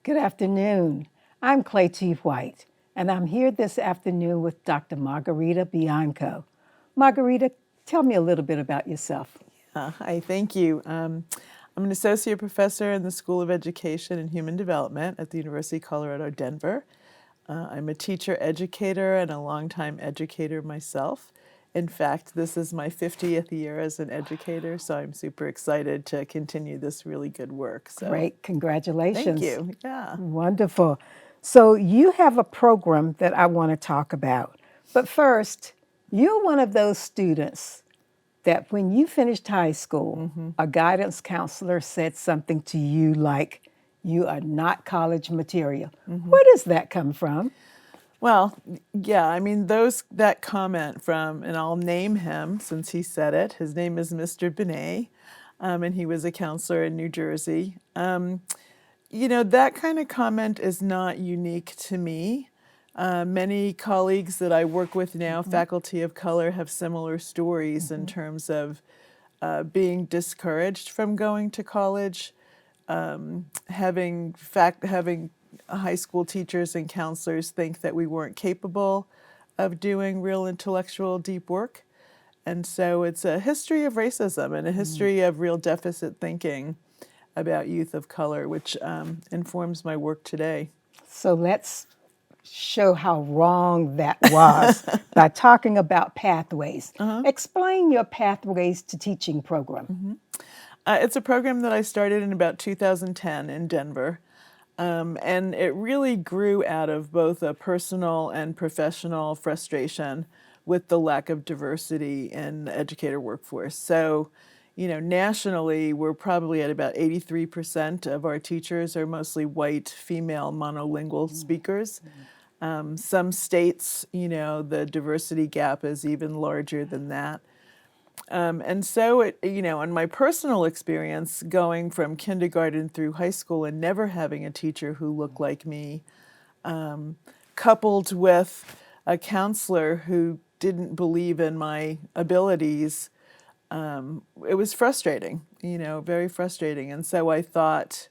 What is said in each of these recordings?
Good afternoon. I'm Claytee D, and I'm here this afternoon with Dr. Margarita Bianco. Margarita, tell me a little bit about yourself. Hi, thank you. I'm an associate professor in the School of Education and Human Development at the University of Colorado, Denver. I'm a teacher educator and a longtime educator myself. In fact, this is my 50th year as an educator, so I'm super excited to continue this really good work. So Great, thank congratulations. you. Yeah. Wonderful. So, you have a program that I want to talk about. But first, you're one of those students that when you finished high school, a guidance counselor said something to you like, you are not college material. Where does that come from? Well, yeah, I mean that comment from, and I'll name him since he said it. His name is Mr. Benet, and he was a counselor in New Jersey. That kind of comment is not unique to me. Many colleagues that I work with now, faculty of color, have similar stories in terms of being discouraged from going to college, having high school teachers and counselors think that we weren't capable of doing real intellectual deep work. And so it's a history of racism and a history of real deficit thinking about youth of color, which informs my work today. So let's show how wrong that was by talking about pathways. Explain your pathways to teaching program. It's a program that I started in about 2010 in Denver. And it really grew out of both a personal and professional frustration with the lack of diversity in the educator workforce. So, nationally, we're probably at about 83% of our teachers are mostly white, female, monolingual speakers. Some states, the diversity gap is even larger than that. And so in my personal experience, going from kindergarten through high school and never having a teacher who looked like me, coupled with a counselor who didn't believe in my abilities, it was frustrating, very frustrating. And so I thought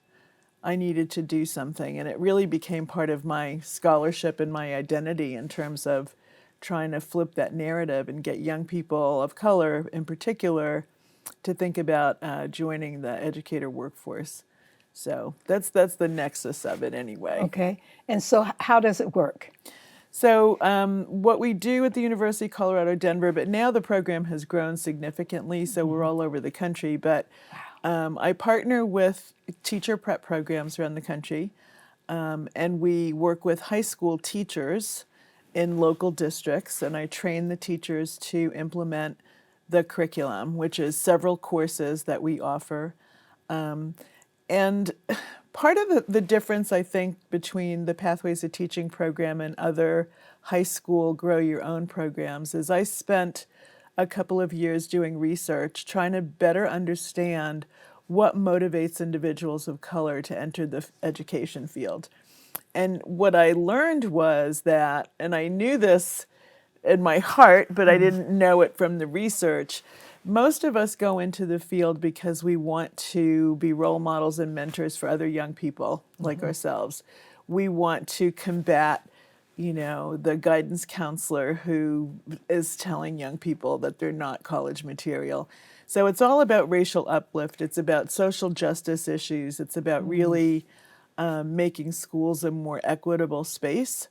I needed to do something. And it really became part of my scholarship and my identity in terms of trying to flip that narrative and get young people of color in particular to think about joining the educator workforce. So that's the nexus of it anyway. Okay. And so, how does it work? So what we do at the University of Colorado, Denver, but now the program has grown significantly, so we're all over the country. But I partner with teacher prep programs around the country, and we work with high school teachers in local districts, and I train the teachers to implement the curriculum, which is several courses that we offer. And part of the difference, I think, between the Pathways to Teaching program and other high school grow your own programs is I spent a couple of years doing research trying to better understand what motivates individuals of color to enter the education field. And what I learned was that, and I knew this in my heart, but I didn't know it from the research. Most of us go into the field because we want to be role models and mentors for other young people like ourselves. We want to combat, the guidance counselor who is telling young people that they're not college material. So it's all about racial uplift. It's about social justice issues. It's about really making schools a more equitable space.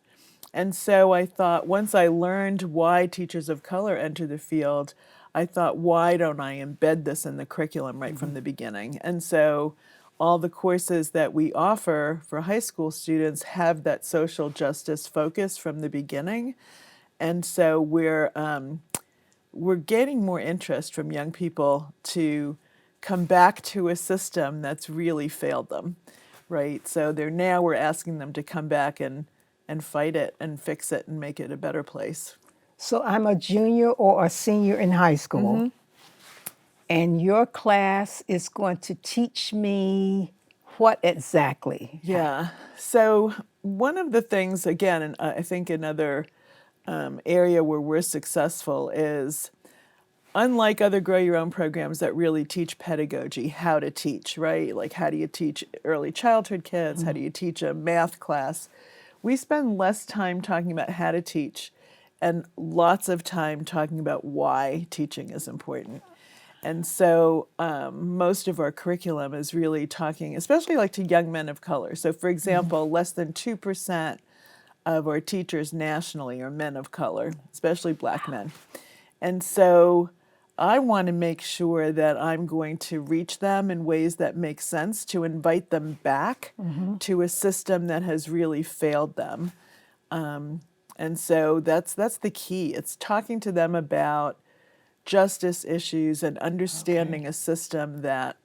And so I thought, once I learned why teachers of color enter the field, I thought, why don't I embed this in the curriculum right from the beginning? And so all the courses that we offer for high school students have that social justice focus from the beginning. And so we're gaining more interest from young people to come back to a system that's really failed them, right? So we're asking them to come back and fight it and fix it and make it a better place. So, I'm a junior or a senior in high school, and your class is going to teach me what exactly? Yeah. So one of the things, again, and I think another area where we're successful is unlike other Grow Your Own programs that really teach pedagogy, how to teach, right? Like how do you teach early childhood kids? How do you teach a math class? We spend less time talking about how to teach and lots of time talking about why teaching is important. And so most of our curriculum is really talking, especially like to young men of color. So for example, less than 2% of our teachers nationally are men of color, especially black men. And so I want to make sure that I'm going to reach them in ways that make sense to invite them back to a system that has really failed them. And so that's the key. It's talking to them about justice issues and understanding a system that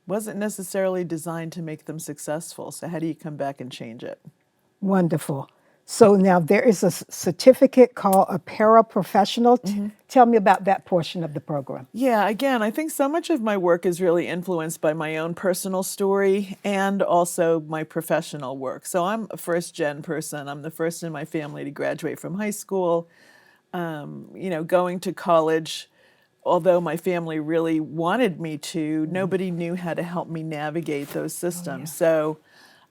wasn't necessarily designed to make them successful. So how do you come back and change it? Wonderful. So now there is a certificate called a paraprofessional. Tell me about that portion of the program. Yeah, again, I think so much of my work is really influenced by my own personal story and also my professional work. So I'm a first gen person. I'm the first in my family to graduate from high school. Going to college, although my family really wanted me to, nobody knew how to help me navigate those systems. So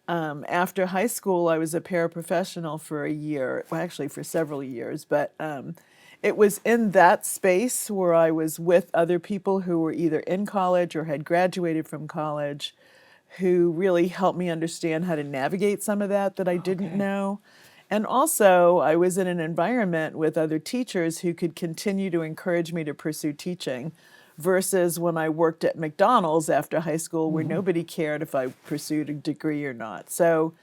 after high school, I was a paraprofessional for a year, well, actually for several years, but it was in that space where I was with other people who were either in college or had graduated from college, who really helped me understand how to navigate some of that I didn't know. And also, I was in an environment with other teachers who could continue to encourage me to pursue teaching versus when I worked at McDonald's after high school where nobody cared if I pursued a degree or not. So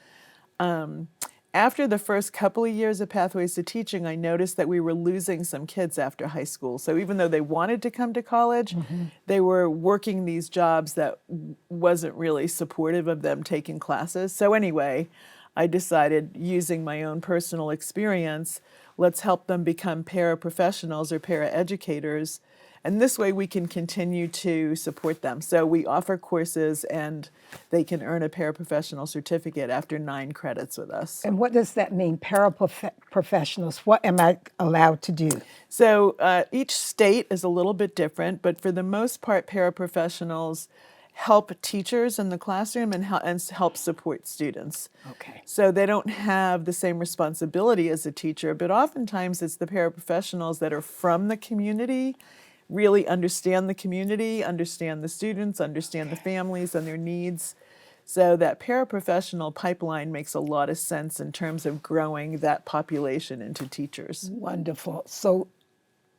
after the first couple of years of Pathways to Teaching, I noticed that we were losing some kids after high school. So even though they wanted to come to college, they were working these jobs that wasn't really supportive of them taking classes. So anyway, I decided, using my own personal experience, let's help them become paraprofessionals or paraeducators. And this way we can continue to support them. So we offer courses and they can earn a paraprofessional certificate after 9 credits with us. And what does that mean, paraprofessionals? What am I allowed to do? So each state is a little bit different, but for the most part, paraprofessionals help teachers in the classroom and help support students. Okay. So they don't have the same responsibility as a teacher, but oftentimes it's the paraprofessionals that are from the community, really understand the community, understand the students, understand the families and their needs. So that paraprofessional pipeline makes a lot of sense in terms of growing that population into teachers. Wonderful. So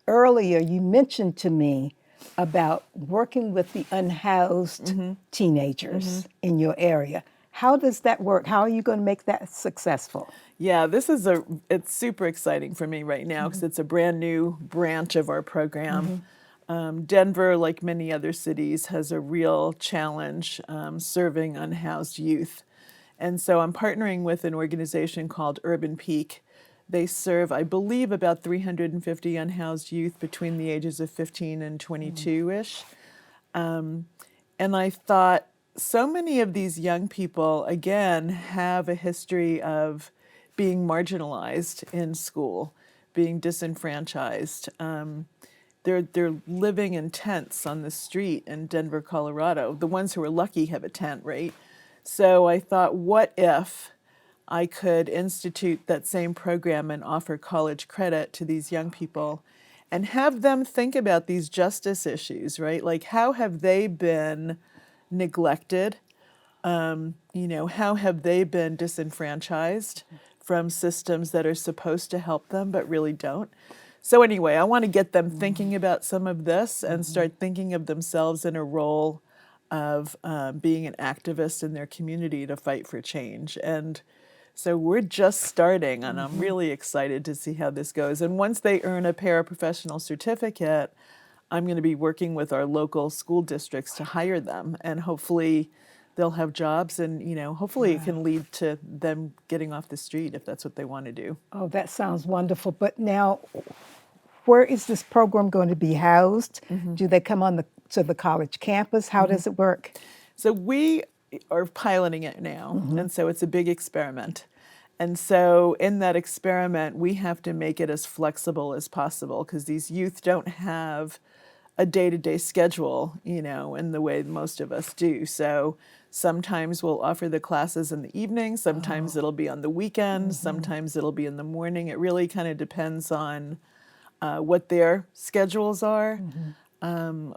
earlier you mentioned to me about working with the unhoused teenagers in your area. How does that work? How are you going to make that successful? Yeah, it's super exciting for me right now because it's a brand new branch of our program. Denver, like many other cities, has a real challenge serving unhoused youth. And so I'm partnering with an organization called Urban Peak. They serve, I believe, about 350 unhoused youth between the ages of 15 and 22-ish. And I thought, so many of these young people, again, have a history of being marginalized in school, being disenfranchised. They're living in tents on the street in Denver, Colorado. The ones who are lucky have a tent, right? So I thought, what if I could institute that same program and offer college credit to these young people and have them think about these justice issues, right? Like, how have they been neglected? How have they been disenfranchised from systems that are supposed to help them but really don't? So anyway, I want to get them thinking about some of this and start thinking of themselves in a role of being an activist in their community to fight for change. And so we're just starting, and I'm really excited to see how this goes. And once they earn a paraprofessional certificate, I'm going to be working with our local school districts to hire them, and hopefully they'll have jobs, and hopefully it can lead to them getting off the street if that's what they want to do. Oh, that sounds wonderful. But now, where is this program going to be housed? Do they come to the college campus? How does it work? So we are piloting it now, and so it's a big experiment. And so in that experiment, we have to make it as flexible as possible because these youth don't have a day-to-day schedule, in the way most of us do. So sometimes we'll offer the classes in the evening, sometimes it'll be on the weekends, sometimes it'll be in the morning. It really kind of depends on what their schedules are.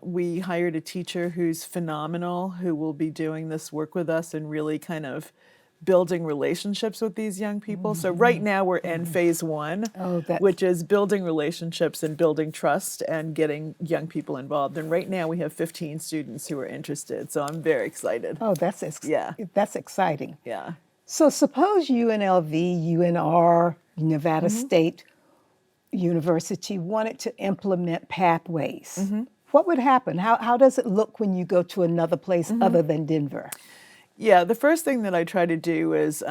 We hired a teacher who's phenomenal, who will be doing this work with us and really kind of building relationships with these young people. So right now we're in phase one, Oh, that's which is building relationships and building trust and getting young people involved. And right now we have 15 students who are interested. So I'm very excited. oh, Yeah. that's exciting. Yeah. So suppose UNLV, UNR, Nevada State University wanted to implement pathways. What would happen? How does it look when you go to another place other than Denver? Yeah, the first thing that I try to do is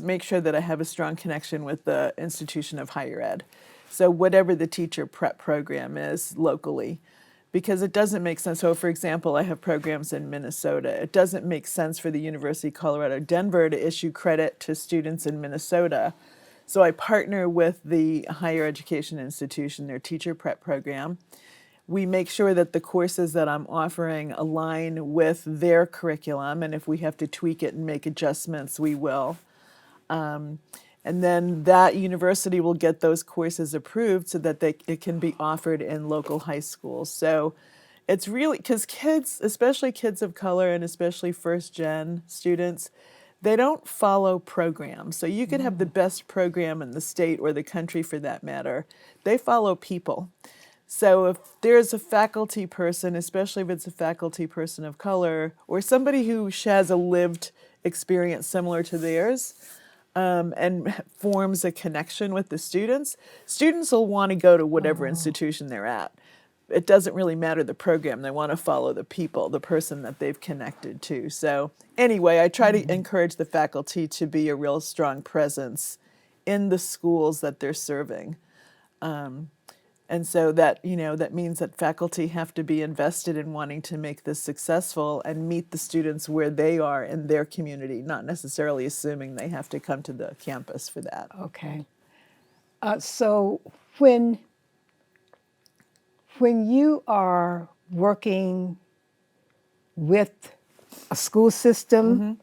make sure that I have a strong connection with the institution of higher ed. So whatever the teacher prep program is locally, because it doesn't make sense. So for example, I have programs in Minnesota. It doesn't make sense for the University of Colorado Denver to issue credit to students in Minnesota. So I partner with the higher education institution, their teacher prep program. We make sure that the courses that I'm offering align with their curriculum, and if we have to tweak it and make adjustments, we will. And then that university will get those courses approved so that it can be offered in local high schools. So it's really, because kids, especially kids of color and especially first-gen students, they don't follow programs. So you could have the best program in the state or the country for that matter. They follow people. So if there's a faculty person, especially if it's a faculty person of color or somebody who has a lived experience similar to theirs, and forms a connection with the students, students will want to go to whatever institution they're at. It doesn't really matter the program. They want to follow the people, the person that they've connected to. So anyway, I try to encourage the faculty to be a real strong presence in the schools that they're serving. And so that means that faculty have to be invested in wanting to make this successful and meet the students where they are in their community, not necessarily assuming they have to come to the campus for that. Okay. So when you are working with a school system,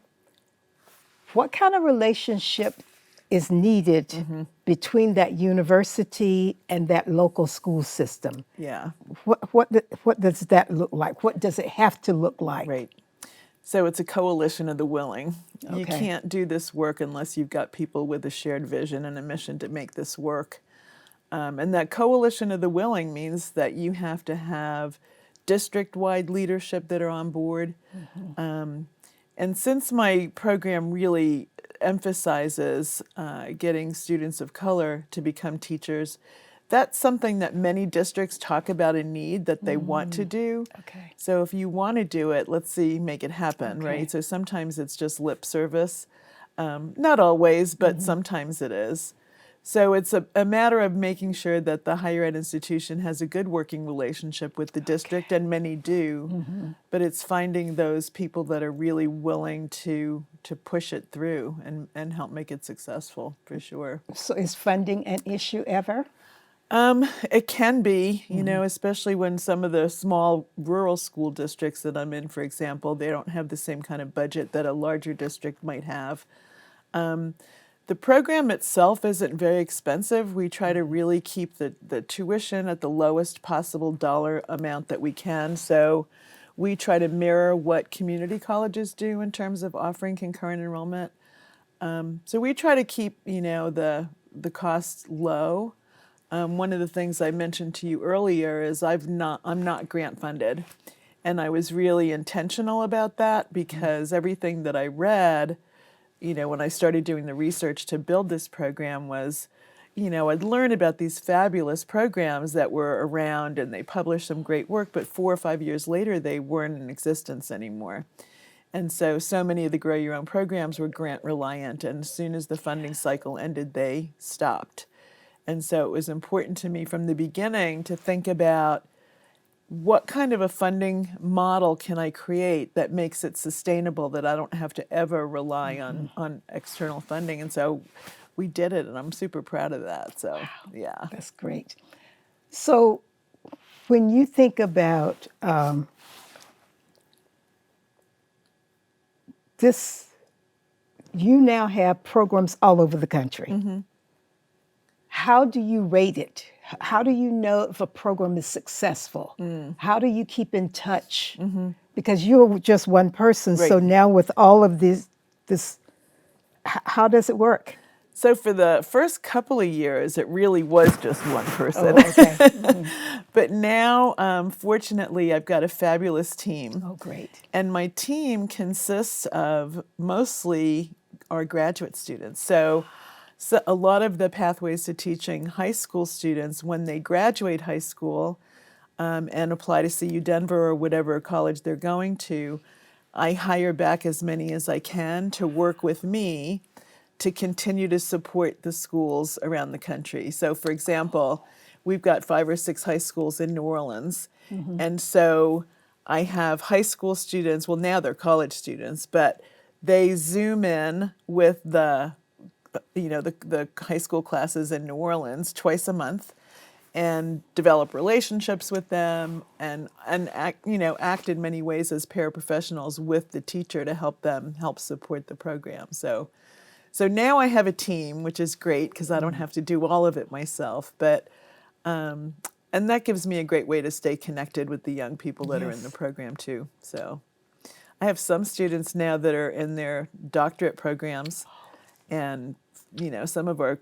what kind of relationship is needed between that university and that local school system? Yeah. What does that look like? What does it have to look like? Right. So it's a coalition of the willing. You Okay. can't do this work unless you've got people with a shared vision and a mission to make this work. And that coalition of the willing means that you have to have district-wide leadership that are on board. And since my program really emphasizes getting students of color to become teachers, that's something that many districts talk about a need that they want to do. Okay. So if you want to do it, let's see, make it happen, Okay. right? So sometimes it's just lip service. Not always, but sometimes it is. So it's a matter of making sure that the higher ed institution has a good working relationship with the district, and many do, but it's finding those people that are really willing to push it through and help make it successful, for sure. So is funding an issue ever? It can be, especially when some of the small rural school districts that I'm in, for example, they don't have the same kind of budget that a larger district might have. The program itself isn't very expensive. We try to really keep the tuition at the lowest possible dollar amount that we can. So we try to mirror what community colleges do in terms of offering concurrent enrollment. So we try to keep, the costs low. One of the things I mentioned to you earlier is I'm not grant funded. And I was really intentional about that because everything that I read, when I started doing the research to build this program was, I'd learned about these fabulous programs that were around and they published some great work, but 4 or 5 years later, they weren't in existence anymore. And so many of the Grow Your Own programs were grant reliant, and as soon as the funding cycle ended, they stopped. And so it was important to me from the beginning to think about what kind of a funding model can I create that makes it sustainable, that I don't have to ever rely on external funding? And so we did it, and I'm super proud of that. So, yeah. That's great. So when you think about this, you now have programs all over the country. How do you rate it? How do you know if a program is successful? How do you keep in touch? Because you're just one person. So Right. now with all of how does it work? So for the first couple of years, it really was just one person. Oh, okay. But now, fortunately, I've got a fabulous team. Oh, great. And my team consists of mostly our graduate students. So a lot of the Pathways to Teaching high school students, when they graduate high school and apply to CU Denver or whatever college they're going to, I hire back as many as I can to work with me to continue to support the schools around the country. So, for example, we've got 5 or 6 high schools in New Orleans. And so I have high school students, well, now they're college students, but they Zoom in with the high school classes in New Orleans twice a month and develop relationships with them and act in many ways as paraprofessionals with the teacher to help support the program. So now I have a team, which is great because I don't have to do all of it myself. But and that gives me a great way to stay connected with the young people that are in the program too. So I have some students now that are in their doctorate programs, and some of our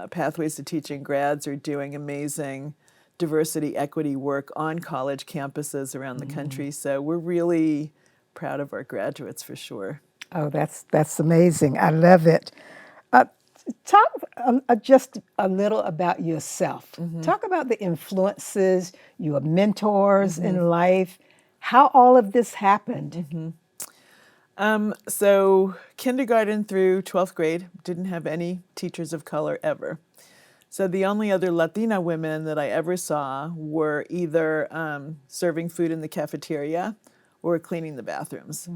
Pathways to Teaching grads are doing amazing diversity equity work on college campuses around the country. So we're really proud of our graduates for sure. Oh, that's amazing. I love it. Talk just a little about yourself. Talk about the influences, your mentors in life, how all of this happened. So kindergarten through 12th grade, didn't have any teachers of color ever. So the only other Latina women that I ever saw were either serving food in the cafeteria or cleaning the bathrooms.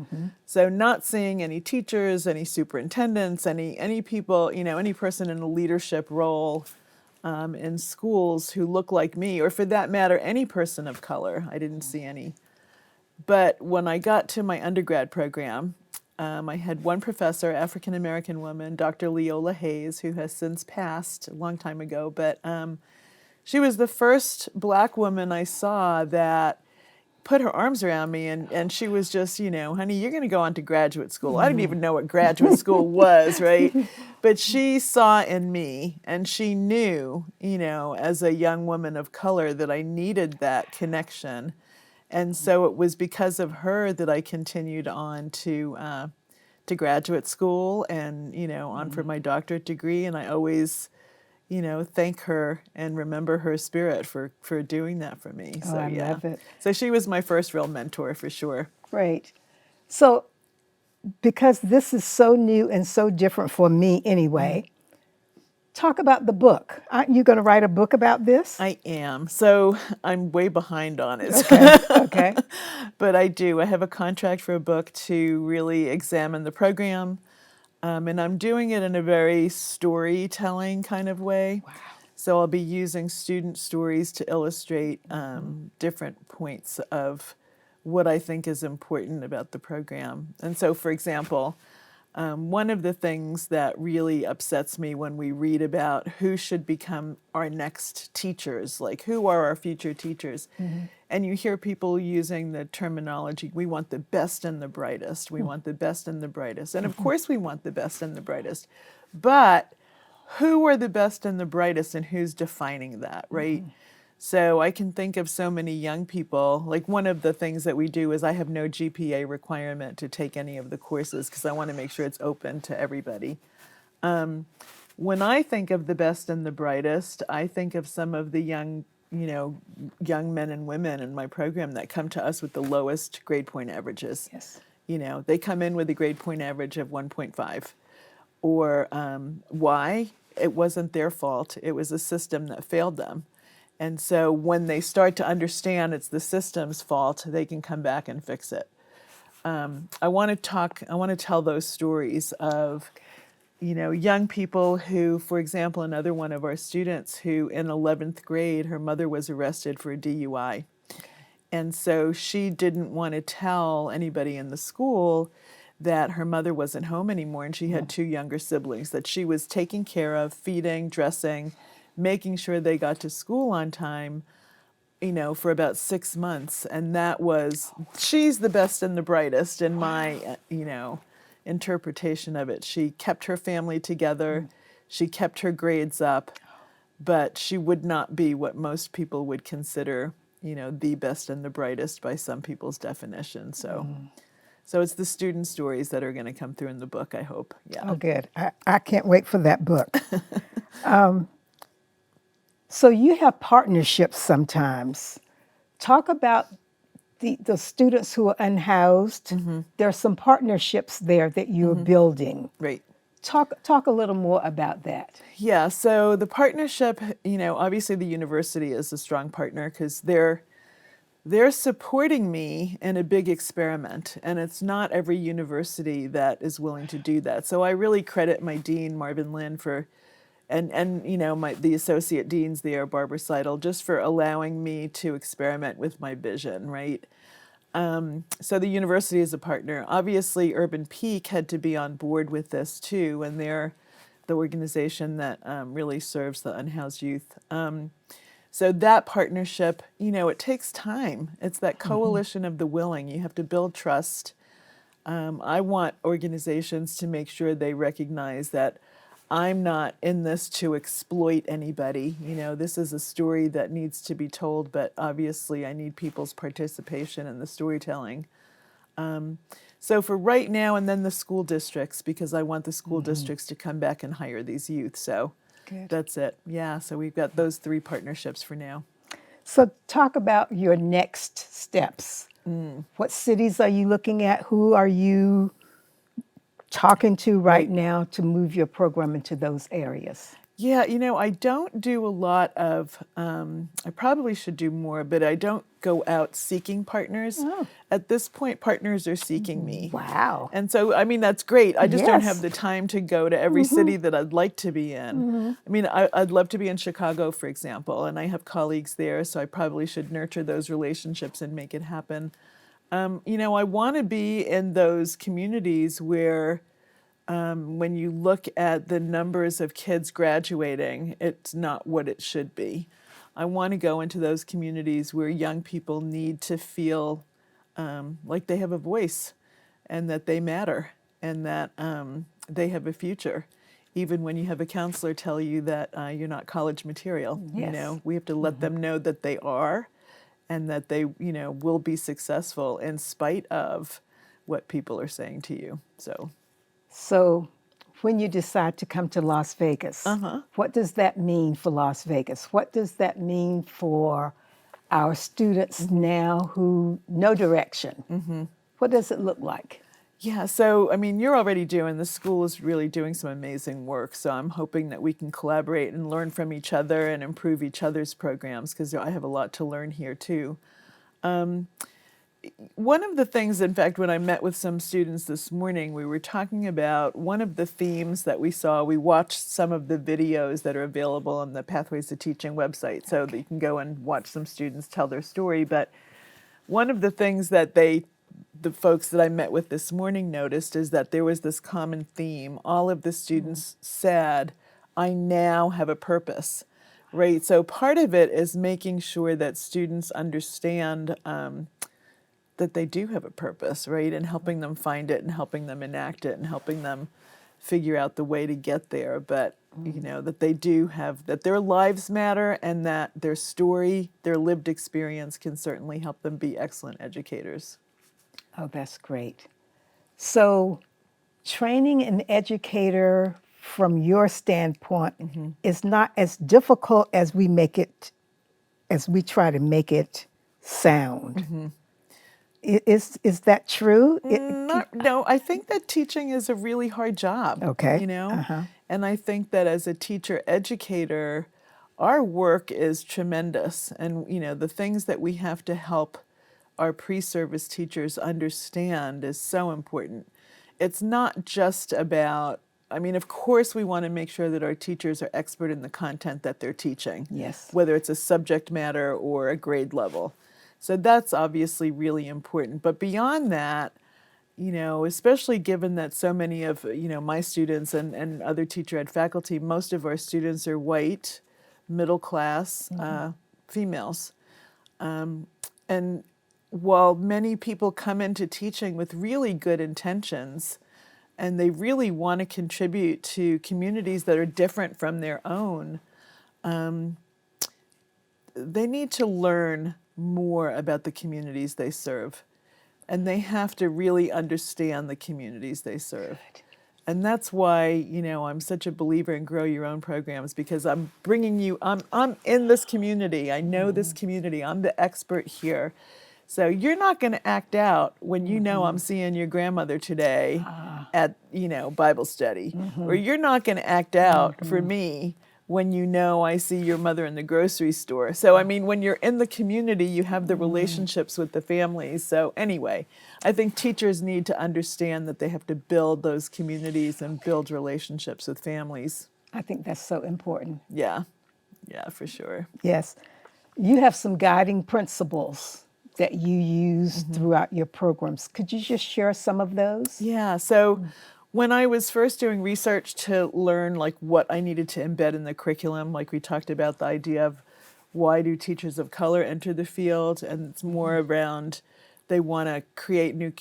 So not seeing any teachers, any superintendents, any people, any person in a leadership role in schools who look like me, or for that matter, any person of color. I didn't see any. But when I got to my undergrad program, I had one professor, African-American woman, Dr. Leola Hayes, who has since passed a long time ago. But she was the first Black woman I saw that put her arms around me, and she was just, honey, you're going to go on to graduate school. I didn't even know what graduate school was, right? But she saw in me, and she knew, as a young woman of color, that I needed that connection. And so it was because of her that I continued on to graduate school and, on for my doctorate degree. And I always, thank her and remember her spirit for doing that for me. Oh, I love it. So she was my first real mentor for sure. Great. So, because this is so new and so different for me anyway, talk about the book. Aren't you going to write a book about this? I am. So I'm way behind on it. Okay. But I do. I have a contract for a book to really examine the program. And I'm doing it in a very storytelling kind of way. Wow. So I'll be using student stories to illustrate different points of what I think is important about the program. And so, for example, one of the things that really upsets me when we read about who should become our next teachers, like who are our future teachers, and you hear people using the terminology, we want the best and the brightest, we want the best and the brightest. And of course we want the best and the brightest, but who are the best and the brightest and who's defining that, right? So I can think of so many young people, like one of the things that we do is I have no GPA requirement to take any of the courses because I want to make sure it's open to everybody. When I think of the best and the brightest, I think of some of the young men and women in my program that come to us with the lowest grade point averages. Yes. They come in with a grade point average of 1.5. Or why? It wasn't their fault. It was a system that failed them. And so when they start to understand it's the system's fault, they can come back and fix it. I want to tell those stories of, young people who, for example, another one of our students who in 11th grade, her mother was arrested for a DUI. And so she didn't want to tell anybody in the school that her mother wasn't home anymore, and she had two younger siblings that she was taking care of, feeding, dressing, making sure they got to school on time, for about 6 months. And she's the best and the brightest in my, interpretation of it. She kept her family together, she kept her grades up, but she would not be what most people would consider, the best and the brightest by some people's definition. So it's the student stories that are going to come through in the book, I hope. Yeah. Oh, good. I can't wait for that book. So you have partnerships sometimes. Talk about the students who are unhoused. There are some partnerships there that you're building. Right. Talk a little more about that. Yeah, so the partnership, obviously the university is a strong partner because they're supporting me in a big experiment, and it's not every university that is willing to do that. So I really credit my dean, Marvin Lin, and the associate deans there, Barbara Seidel, just for allowing me to experiment with my vision, right? So the university is a partner. Obviously, Urban Peak had to be on board with this too, and they're the organization that really serves the unhoused youth. So that partnership, it takes time. It's that coalition of the willing. You have to build trust. I want organizations to make sure they recognize that I'm not in this to exploit anybody. This is a story that needs to be told, but obviously I need people's participation in the storytelling. So for right now, and then the school districts, because I want the school districts to come back and hire these youth. So Good. that's it. Yeah, so we've got those 3 partnerships for now. So talk about your next steps. What cities are you looking at? Who are you talking to right now to move your program into those areas? Yeah, I don't do a lot of, I probably should do more, but I don't go out seeking partners. Oh. At this point, partners are seeking me. Wow. And so, that's great. I just don't Yes. have the time to go to every city that I'd like to be in. I'd love to be in Chicago, for example, and I have colleagues there, so I probably should nurture those relationships and make it happen. I want to be in those communities where when you look at the numbers of kids graduating, it's not what it should be. I want to go into those communities where young people need to feel like they have a voice and that they matter and that they have a future. Even when you have a counselor tell you that you're not college material, Yes. we have to let them know that they are and that they, will be successful in spite of what people are saying to you. So when you decide to come to Las Vegas, what does that mean for Las Vegas? What does that mean for our students now who no direction? What does it look like? Yeah, so you're already the school is really doing some amazing work. So I'm hoping that we can collaborate and learn from each other and improve each other's programs because I have a lot to learn here too. One of the things, in fact, when I met with some students this morning, we were talking about one of the themes that we saw. We watched some of the videos that are available on the Pathways to Teaching website so that you can go and watch some students tell their story. But one of the things that the folks that I met with this morning noticed is that there was this common theme. All of the students said, I now have a purpose, right? So part of it is making sure that students understand that they do have a purpose, right? And helping them find it and helping them enact it and helping them figure out the way to get there. But, that they do have, that their lives matter and that their story, their lived experience can certainly help them be excellent educators. Oh, that's great. So training an educator from your standpoint is not as difficult as we try to make it sound. Is that true? No, I think that teaching is a really hard job. Okay. And I think that as a teacher educator, our work is tremendous. And, the things that we have to help our pre-service teachers understand is so important. It's not just about, of course we want to make sure that our teachers are expert in the content that they're teaching. Yes. Whether it's a subject matter or a grade level. So that's obviously really important. But beyond that, especially given that so many of, my students and other teacher ed faculty, most of our students are white, middle class females. And while many people come into teaching with really good intentions, and they really want to contribute to communities that are different from their own, they need to learn more about the communities they serve. And they have to really understand the communities they serve. And that's why, I'm such a believer in grow your own programs, because I'm bringing you, I'm in this community. I know this community. I'm the expert here. So you're not going to act out when you know I'm seeing your grandmother today at, Bible study. Or you're not going to act out for me when you know I see your mother in the grocery store. So, when you're in the community, you have the relationships with the families. So anyway, I think teachers need to understand that they have to build those communities and build relationships with families. I think that's so important. Yeah, for sure. Yes. You have some guiding principles that you use throughout your programs. Could you just share some of those? Yeah, so when I was first doing research to learn what I needed to embed in the curriculum, we talked about the idea of why do teachers of color enter the field, and it's more around they want to create new,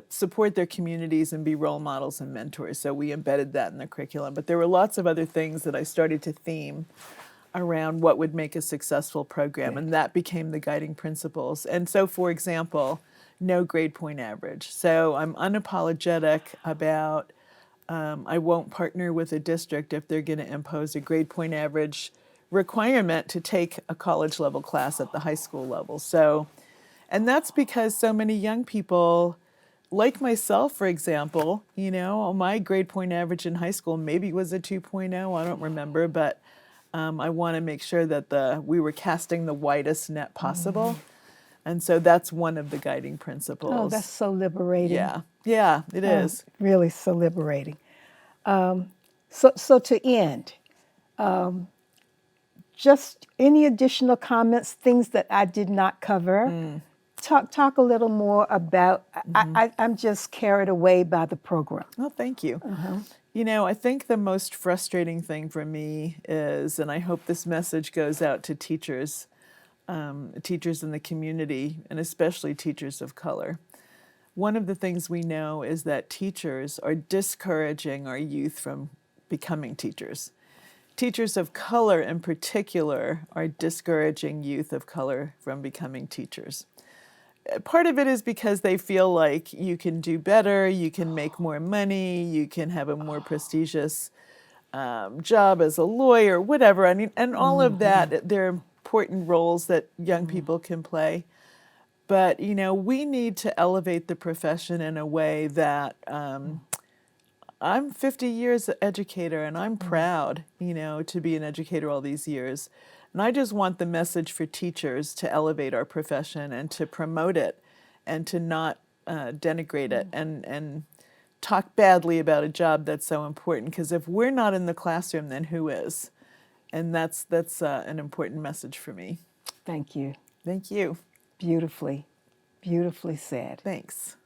support their communities and be role models and mentors. So we embedded that in the curriculum. But there were lots of other things that I started to theme around what would make a successful program, and that became the guiding principles. And so, for example, no grade point average. So I'm unapologetic about I won't partner with a district if they're going to impose a grade point average requirement to take a college level class at the high school level. So, and that's because so many young people, like myself, for example, my grade point average in high school maybe was a 2.0, I don't remember, but I want to make sure that we were casting the widest net possible. And so that's one of the guiding principles. Oh, that's so liberating. Yeah, it is. Really so liberating. So to end, just any additional comments, things that I did not cover? Talk a little more about, I'm just carried away by the program. Well, thank you. I think the most frustrating thing for me is, and I hope this message goes out to teachers, teachers in the community, and especially teachers of color. One of the things we know is that teachers are discouraging our youth from becoming teachers. Teachers of color in particular are discouraging youth of color from becoming teachers. Part of it is because they feel like you can do better, you can make more money, you can have a more prestigious job as a lawyer, whatever. And all of that, they're important roles that young people can play. But, we need to elevate the profession in a way that I'm 50 years an educator, and I'm proud, to be an educator all these years. And I just want the message for teachers to elevate our profession and to promote it and to not denigrate it and talk badly about a job that's so important. Because if we're not in the classroom, then who is? And that's an important message for me. Thank you. Thank you. Beautifully said. Thanks.